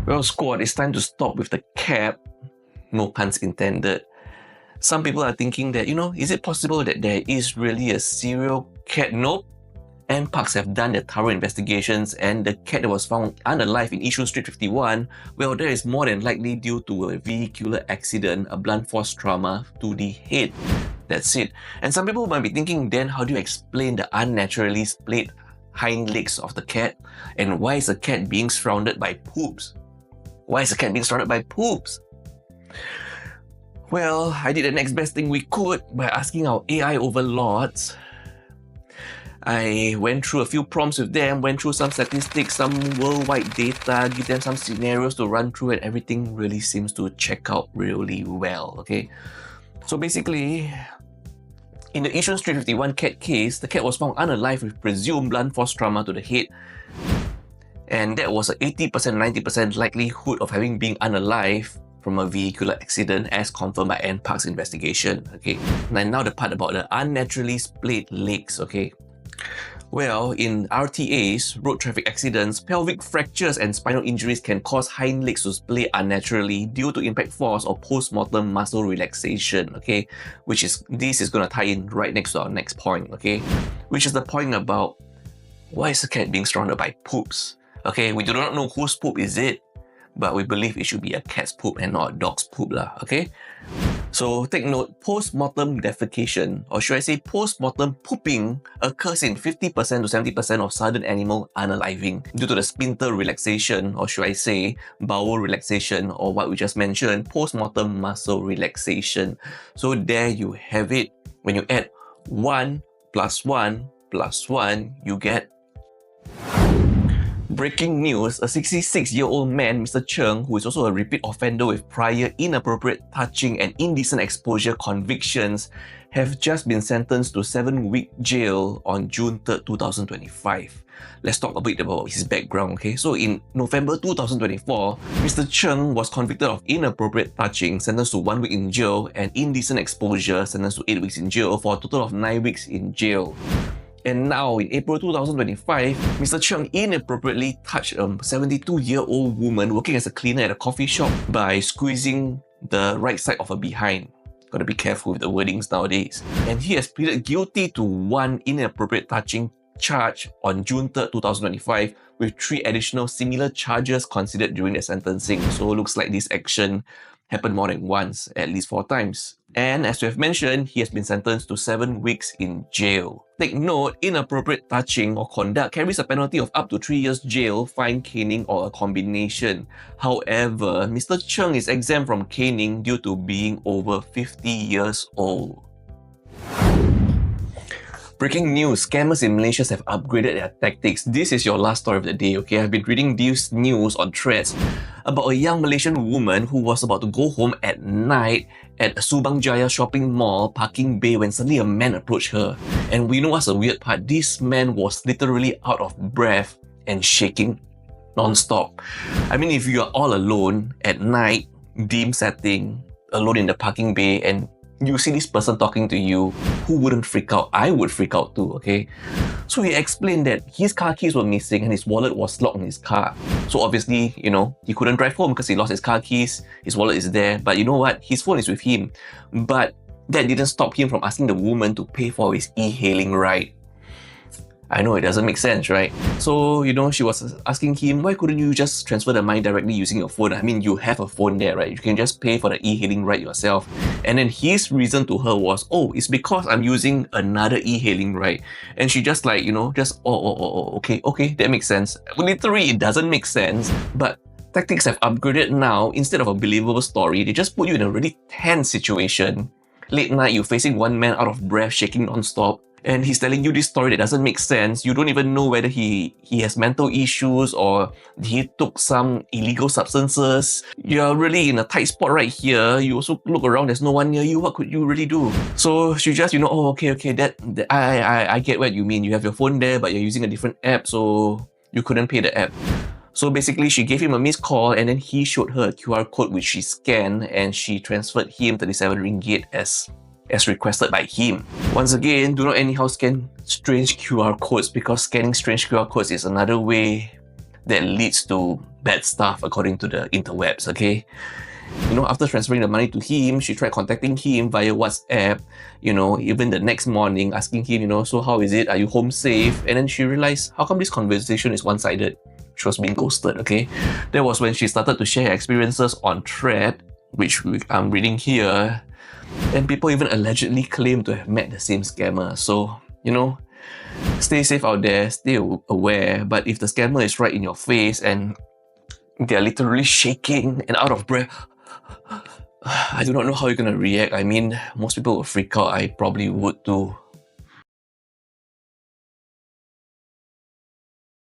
Well, squad, it's time to stop with the cap. No puns intended. Some people are thinking that, is it possible that there is really a serial cat? Nope. NParks have done their thorough investigations, and the cat that was found unalive in Yishun Street 51, well, that is more than likely due to a vehicular accident, a blunt force trauma to the head. That's it. And some people might be thinking, then how do you explain the unnaturally splayed hind legs of the cat? And why is the cat being surrounded by poops? Why is the cat being surrounded by poops? Well, I did the next best thing we could by asking our AI overlords. I went through a few prompts with them, went through some statistics, some worldwide data, give them some scenarios to run through, and everything really seems to check out really well, okay? So basically, in the Yishun Street 51 cat case, the cat was found unalive with presumed blunt force trauma to the head. And that was an 80% 90% likelihood of having been unalive from a vehicular accident as confirmed by NParks investigation, okay? And now the part about the unnaturally splayed legs, okay? Well, in RTAs, road traffic accidents, pelvic fractures and spinal injuries can cause hind legs to splay unnaturally due to impact force or post-mortem muscle relaxation, okay? This is going to tie in right next to our next point, okay? Which is the point about why is the cat being surrounded by poops? Okay, we do not know whose poop is it, but we believe it should be a cat's poop and not a dog's poop lah, okay? So take note, post-mortem defecation, or should I say post-mortem pooping, occurs in 50% to 70% of sudden animal unaliving due to the sphincter relaxation, or should I say bowel relaxation, or what we just mentioned, post-mortem muscle relaxation. So there you have it. When you add 1 plus 1 plus 1, you get... Breaking news, a 66-year-old man, Mr. Cheng, who is also a repeat offender with prior inappropriate touching and indecent exposure convictions, have just been sentenced to 7-week jail on June 3rd, 2025. Let's talk a bit about his background, okay? So in November 2024, Mr. Cheng was convicted of inappropriate touching, sentenced to 1 week in jail, and indecent exposure, sentenced to 8 weeks in jail, for a total of 9 weeks in jail. And now, in April 2025, Mr. Cheng inappropriately touched a 72-year-old woman working as a cleaner at a coffee shop by squeezing the right side of her behind. Gotta be careful with the wordings nowadays. And he has pleaded guilty to 1 inappropriate touching charge on June 3rd, 2025, with 3 additional similar charges considered during the sentencing. So it looks like this action happened more than once, at least 4 times. And as we have mentioned, he has been sentenced to 7 weeks in jail. Take note, inappropriate touching or conduct carries a penalty of up to 3 years jail, fine, caning, or a combination. However, Mr. Cheng is exempt from caning due to being over 50 years old. Breaking news, scammers in Malaysia have upgraded their tactics. This is your last story of the day, okay? I've been reading this news on threads about a young Malaysian woman who was about to go home at night at Subang Jaya shopping mall parking bay when suddenly a man approached her. And we know what's the weird part? This man was literally out of breath and shaking non-stop. I mean, if you are all alone at night, dim setting, alone in the parking bay, and you see this person talking to you, who wouldn't freak out? I would freak out too, okay? So he explained that his car keys were missing and his wallet was locked in his car. So obviously, he couldn't drive home because he lost his car keys, his wallet is there, but you know what? His phone is with him. But that didn't stop him from asking the woman to pay for his e-hailing ride. I know it doesn't make sense, right? So, she was asking him, why couldn't you just transfer the money directly using your phone? I mean, you have a phone there, right? You can just pay for the e-hailing ride yourself. And then his reason to her was, oh, it's because I'm using another e-hailing ride. And she just okay, that makes sense. Literally, it doesn't make sense, but tactics have upgraded now. Instead of a believable story, they just put you in a really tense situation. Late night, you're facing one man out of breath, shaking non-stop. And he's telling you this story that doesn't make sense. You don't even know whether he has mental issues or he took some illegal substances. You're really in a tight spot right here. You also look around, there's no one near you. What could you really do? So she just, I get what you mean. You have your phone there, but you're using a different app, so you couldn't pay the app. So basically, she gave him a missed call and then he showed her a QR code which she scanned and she transferred him 37 ringgit as requested by him. Once again, do not anyhow scan strange QR codes because scanning strange QR codes is another way that leads to bad stuff according to the interwebs, okay? You know, after transferring the money to him, she tried contacting him via WhatsApp, you know, even the next morning, asking him, you know, so how is it? Are you home safe? And then she realized, how come this conversation is one-sided? She was being ghosted, okay? That was when she started to share her experiences on Thread, which I'm reading here. And people even allegedly claim to have met the same scammer. So, you know, stay safe out there, stay aware. But if the scammer is right in your face and they're literally shaking and out of breath, I do not know how you're gonna react. I mean, most people will freak out. I probably would too.